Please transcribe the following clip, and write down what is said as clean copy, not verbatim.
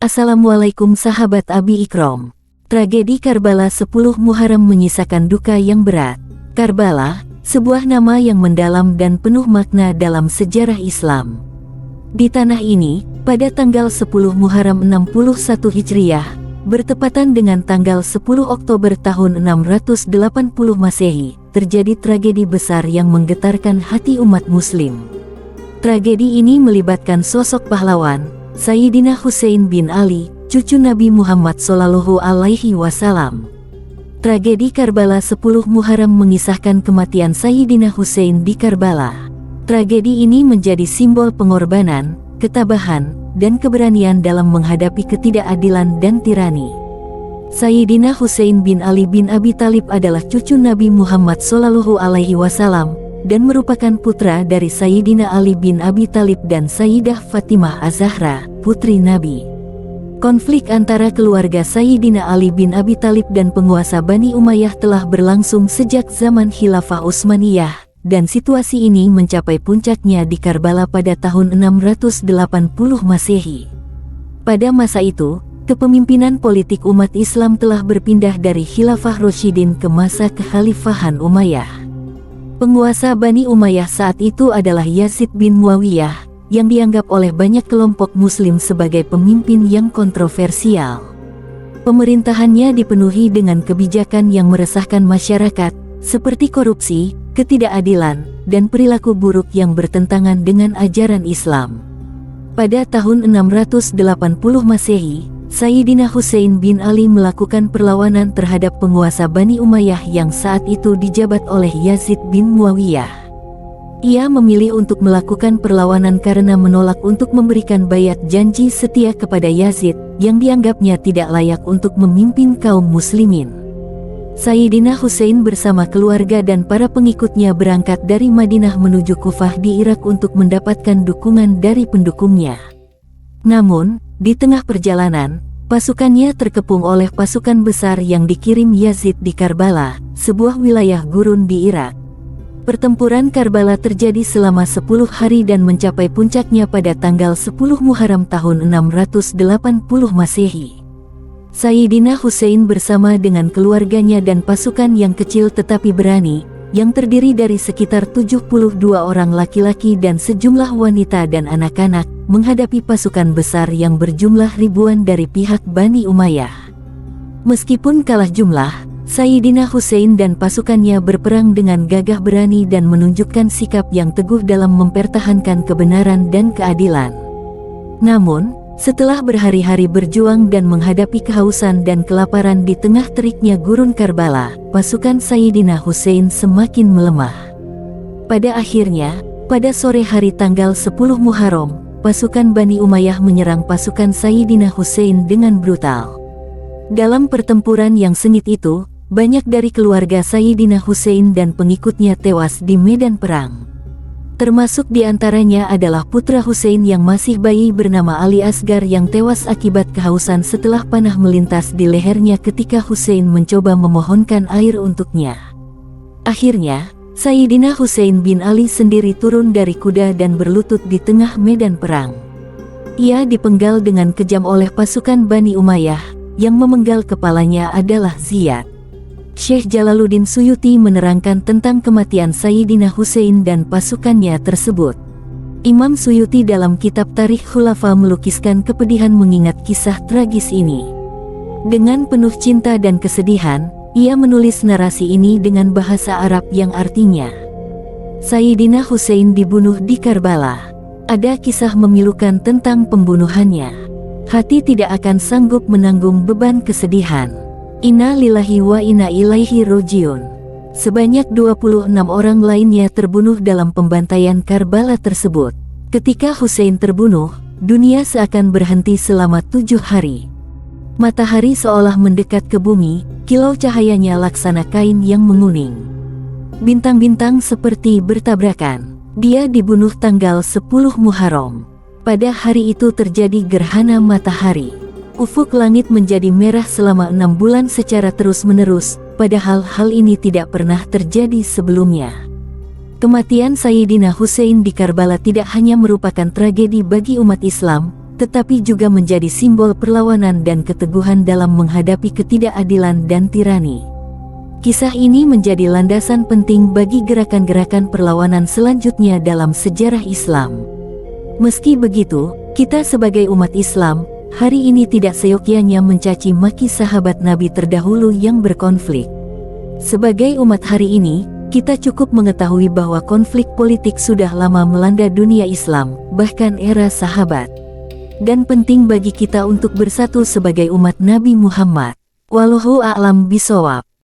Assalamualaikum sahabat Abi Ikrom. Tragedi Karbala 10 Muharram menyisakan duka yang berat. Karbala, sebuah nama yang mendalam dan penuh makna dalam sejarah Islam. Di tanah ini, pada tanggal 10 Muharram 61 Hijriah, bertepatan dengan tanggal 10 Oktober tahun 680 Masehi, terjadi tragedi besar yang menggetarkan hati umat muslim. Tragedi ini melibatkan sosok pahlawan, Sayyidina Husain bin Ali, cucu Nabi Muhammad Shallallahu Alaihi Wasallam. Tragedi Karbala 10 Muharram mengisahkan kematian Sayyidina Husain di Karbala. Tragedi ini menjadi simbol pengorbanan, ketabahan, dan keberanian dalam menghadapi ketidakadilan dan tirani. Sayyidina Husain bin Ali bin Abi Thalib adalah cucu Nabi Muhammad Shallallahu Alaihi Wasallam dan merupakan putra dari Sayyidina Ali bin Abi Thalib dan Sayyidah Fatimah Az-Zahra, putri Nabi. Konflik antara keluarga Sayyidina Ali bin Abi Thalib dan penguasa Bani Umayyah telah berlangsung sejak zaman Khilafah Utsmaniyah, dan situasi ini mencapai puncaknya di Karbala pada tahun 680 Masehi. Pada masa itu, kepemimpinan politik umat Islam telah berpindah dari Khilafah Rasyidin ke masa kekhalifahan Umayyah. Penguasa Bani Umayyah saat itu adalah Yazid bin Muawiyah, yang dianggap oleh banyak kelompok muslim sebagai pemimpin yang kontroversial. Pemerintahannya dipenuhi dengan kebijakan yang meresahkan masyarakat, seperti korupsi, ketidakadilan, dan perilaku buruk yang bertentangan dengan ajaran Islam. Pada tahun 680 Masehi, Sayyidina Husain bin Ali melakukan perlawanan terhadap penguasa Bani Umayyah yang saat itu dijabat oleh Yazid bin Muawiyah. Ia memilih untuk melakukan perlawanan karena menolak untuk memberikan baiat janji setia kepada Yazid, yang dianggapnya tidak layak untuk memimpin kaum muslimin. Sayyidina Husain bersama keluarga dan para pengikutnya berangkat dari Madinah menuju Kufah di Irak untuk mendapatkan dukungan dari pendukungnya. Namun, di tengah perjalanan, pasukannya terkepung oleh pasukan besar yang dikirim Yazid di Karbala, sebuah wilayah gurun di Irak. Pertempuran Karbala terjadi selama 10 hari dan mencapai puncaknya pada tanggal 10 Muharram tahun 680 Masehi. Sayyidina Husain bersama dengan keluarganya dan pasukan yang kecil tetapi berani, yang terdiri dari sekitar 72 orang laki-laki dan sejumlah wanita dan anak-anak, menghadapi pasukan besar yang berjumlah ribuan dari pihak Bani Umayyah. Meskipun kalah jumlah, Sayyidina Husain dan pasukannya berperang dengan gagah berani dan menunjukkan sikap yang teguh dalam mempertahankan kebenaran dan keadilan. Namun, setelah berhari-hari berjuang dan menghadapi kehausan dan kelaparan di tengah teriknya gurun Karbala, pasukan Sayyidina Husain semakin melemah. Pada akhirnya, pada sore hari tanggal 10 Muharram, pasukan Bani Umayyah menyerang pasukan Sayyidina Husain dengan brutal. Dalam pertempuran yang sengit itu, banyak dari keluarga Sayyidina Husain dan pengikutnya tewas di medan perang. Termasuk di antaranya adalah putra Husain yang masih bayi bernama Ali Asgar yang tewas akibat kehausan setelah panah melintas di lehernya ketika Husain mencoba memohonkan air untuknya. Akhirnya, Sayyidina Husain bin Ali sendiri turun dari kuda dan berlutut di tengah medan perang. Ia dipenggal dengan kejam oleh pasukan Bani Umayyah, yang memenggal kepalanya adalah Ziyad. Syekh Jalaluddin Suyuti menerangkan tentang kematian Sayyidina Husain dan pasukannya tersebut. Imam Suyuti dalam kitab Tarikh Khulafa melukiskan kepedihan mengingat kisah tragis ini. Dengan penuh cinta dan kesedihan, ia menulis narasi ini dengan bahasa Arab yang artinya, Sayyidina Husain dibunuh di Karbala. Ada kisah memilukan tentang pembunuhannya. Hati tidak akan sanggup menanggung beban kesedihan. Inna lillahi wa inna ilaihi rojiun. Sebanyak 26 orang lainnya terbunuh dalam pembantaian Karbala tersebut. Ketika Husain terbunuh, dunia seakan berhenti selama 7 hari. Matahari seolah mendekat ke bumi, kilau cahayanya laksana kain yang menguning. Bintang-bintang seperti bertabrakan. Dia dibunuh tanggal 10 Muharram. Pada hari itu terjadi gerhana matahari. Ufuk langit menjadi merah selama 6 bulan secara terus-menerus, padahal hal ini tidak pernah terjadi sebelumnya. Kematian Sayyidina Husain di Karbala tidak hanya merupakan tragedi bagi umat Islam, tetapi juga menjadi simbol perlawanan dan keteguhan dalam menghadapi ketidakadilan dan tirani. Kisah ini menjadi landasan penting bagi gerakan-gerakan perlawanan selanjutnya dalam sejarah Islam. Meski begitu, kita sebagai umat Islam, hari ini tidak seyogyanya mencaci maki sahabat Nabi terdahulu yang berkonflik. Sebagai umat hari ini, kita cukup mengetahui bahwa konflik politik sudah lama melanda dunia Islam, bahkan era sahabat. Dan penting bagi kita untuk bersatu sebagai umat Nabi Muhammad. Wallahu a'lam bishawab.